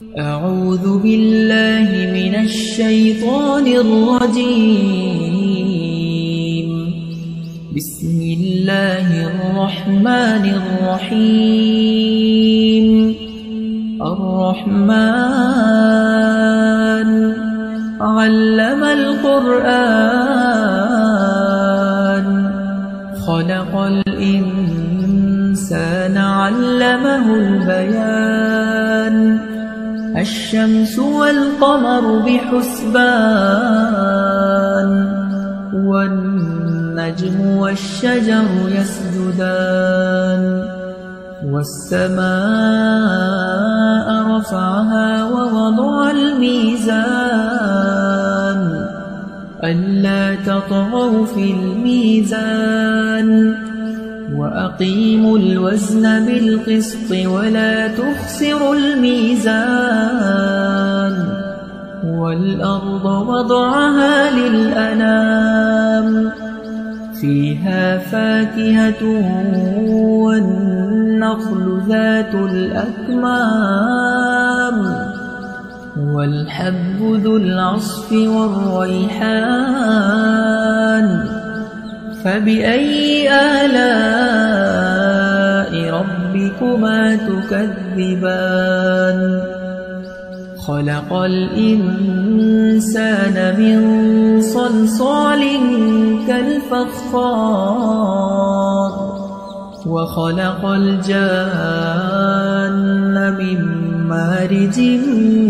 أعوذ بالله من الشيطان الرجيم. بسم الله الرحمن الرحيم. الرحمن علم القرآن خلق الإنسان علمه البيان. الشمس والقمر بحسبان والنجم والشجر يسجدان. والسماء رفعها ووضع الميزان ألا تطغوا في الميزان وأقيموا الوزن بالقسط ولا تخسروا الميزان. والأرض وضعها للأنام فيها فاكهة والنخل ذات الأكمام والحب ذو العصف والريحان. فبأي آلاء ربكما تكذبان. خلق الإنسان من صلصال كالفخار وخلق الجان من مارج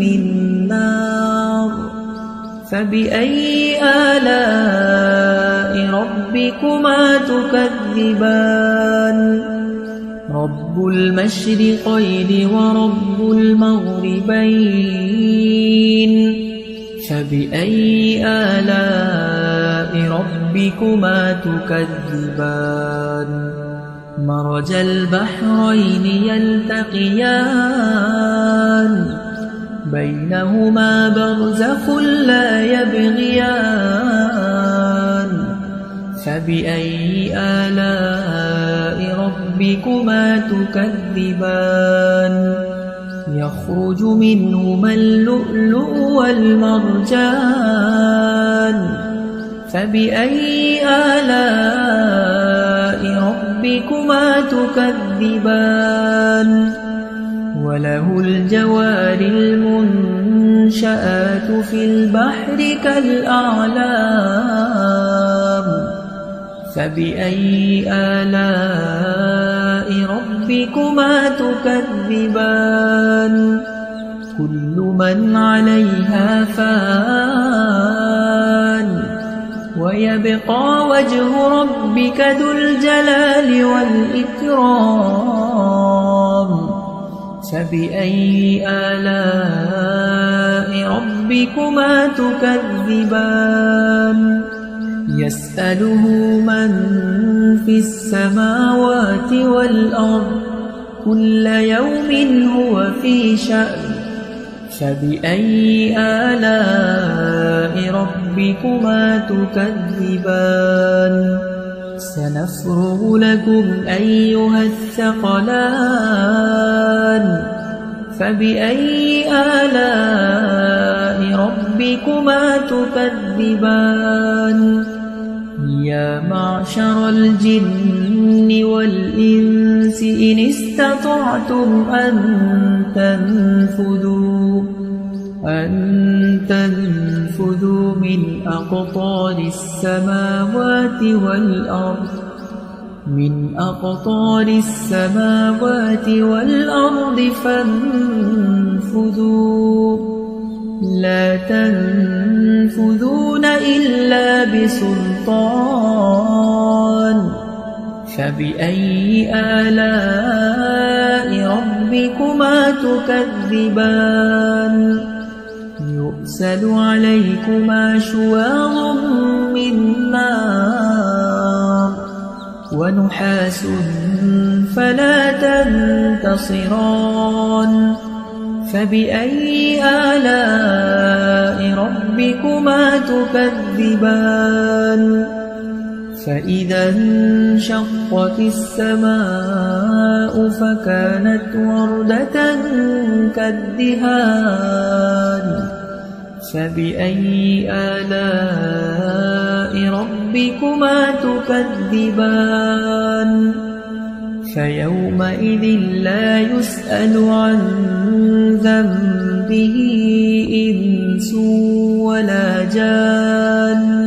من نار. فبأي آلاء ربكما تكذبان. رب المشرقين ورب المغربين. فبأي آلاء ربكما تكذبان. مرج البحرين يلتقيان بينهما برزخ لا يبغيان. فبأي آلاء ربكما تكذبان. يخرج منهما اللؤلؤ والمرجان. فبأي آلاء ربكما تكذبان. وله الجوار المنشآت في البحر كالأعلام. فبأي آلاء ربكما تكذبان. كل من عليها فان ويبقى وجه ربك ذو الجلال والإكرام. فبأي آلاء ربكما تكذبان. يسأله من في السماوات والأرض كل يوم هو في شأن. فبأي آلاء ربكما تكذبان. سنفرغ لكم أيها الثقلان. فبأي آلاء ربكما تكذبان. يا معشر الجن والإنس إن استطعتم أن تنفذوا من أقطار السماوات والأرض فانفذوا لا تنفذون إلا بسلطان. فبأي آلاء ربكما تكذبان. يرسل عليكما شواظ من نار ونحاس فلا تنتصران. فبأي آلاء ربكما تكذبان. فإذا انشقت السماء فكانت وردة كالدهان فبأي آلاء ربكما تكذبان فيومئذ لا يسأل عن ذنبه إنس ولا جان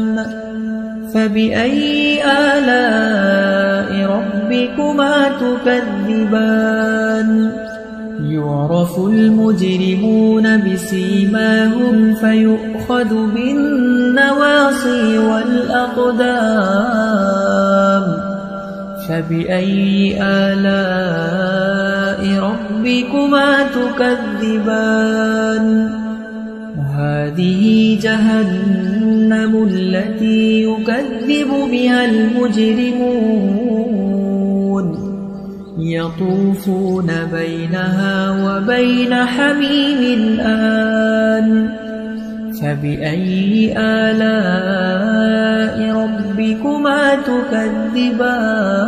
فبأي آلاء ربكما تكذبان يعرف المجرمون بسيماهم فيؤخذ بالنواصي والأقدام فبأي آلاء ربكما تكذبان هذه جهنم التي يكذب بها المجرمون يطوفون بينها وبين حميم آن فبأي آلاء ربكما تكذبان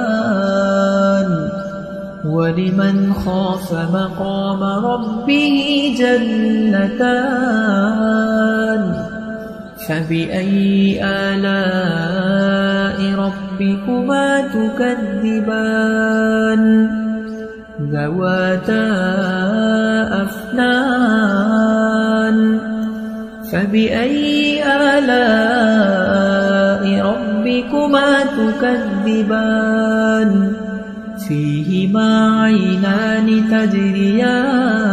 ولمن خاف مقام ربه جنتان فبأي آلاء ربكما تكذبان ذواتا أفنان فبأي آلاء ربكما تكذبان فيهما عينان تجريان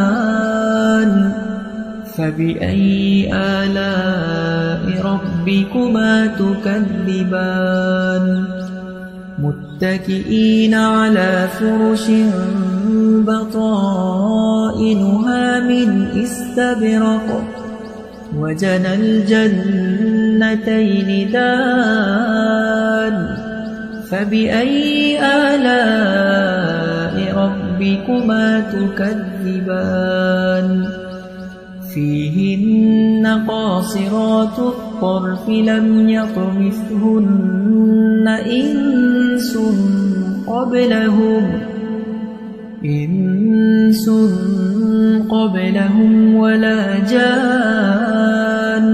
فبأي آلاء ربكما تكذبان متكئين على فرش بطائنها من استبرق وجنى الجنتين دان فبأي آلاء ربكما تكذبان فيهن قاصرات الطرف لم يطمثهن إنس قبلهم ولا جان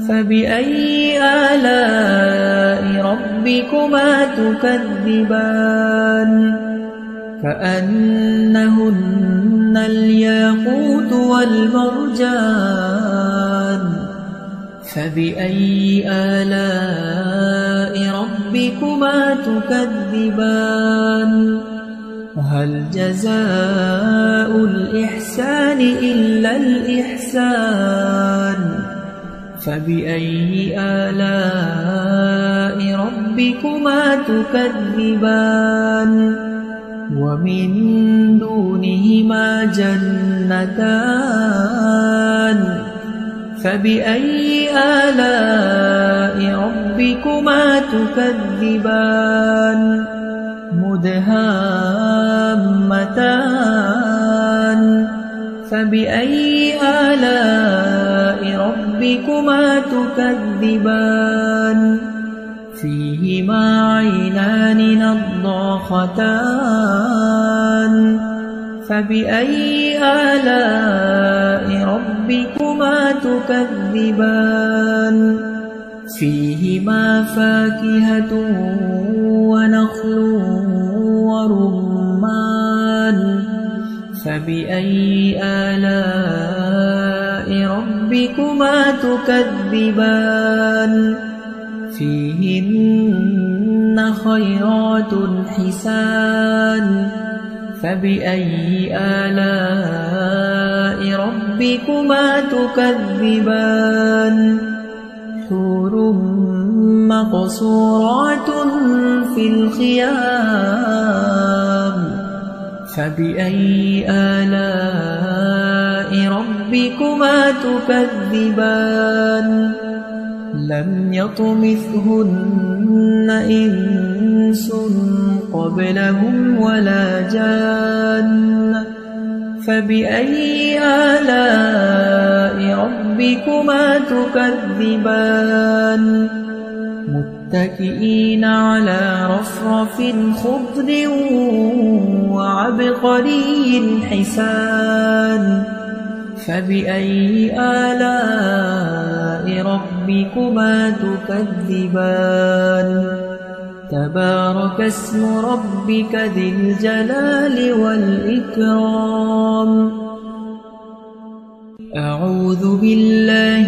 فبأي آلاء ربكما تكذبان كأنهن الياقوت والمرجان فبأي آلاء ربكما تكذبان هل جزاء الإحسان إلا الإحسان فبأي آلاء ربكما تكذبان ومن دونهما جنتان فبأي آلاء ربكما تكذبان مدهامتان فبأي آلاء ربكما تكذبان فيهما عينان نضاختان فبأي آلاء ربكما تكذبان فيهما فاكهة ونخل ورمان فبأي آلاء ربكما تكذبان فيهن خيرات حسان فبأي آلاء ربكما تكذبان حور مقصورات في الخيام فبأي آلاء ربكما تكذبان لم يطمثهن إنس قبلهم ولا جان فبأي آلاء ربكما تكذبان متكئين على رفرف خضر وعبقري حسان فبأي آلاء ربكما تكذبان تبارك اسم ربك ذي الجلال والإكرام أعوذ بالله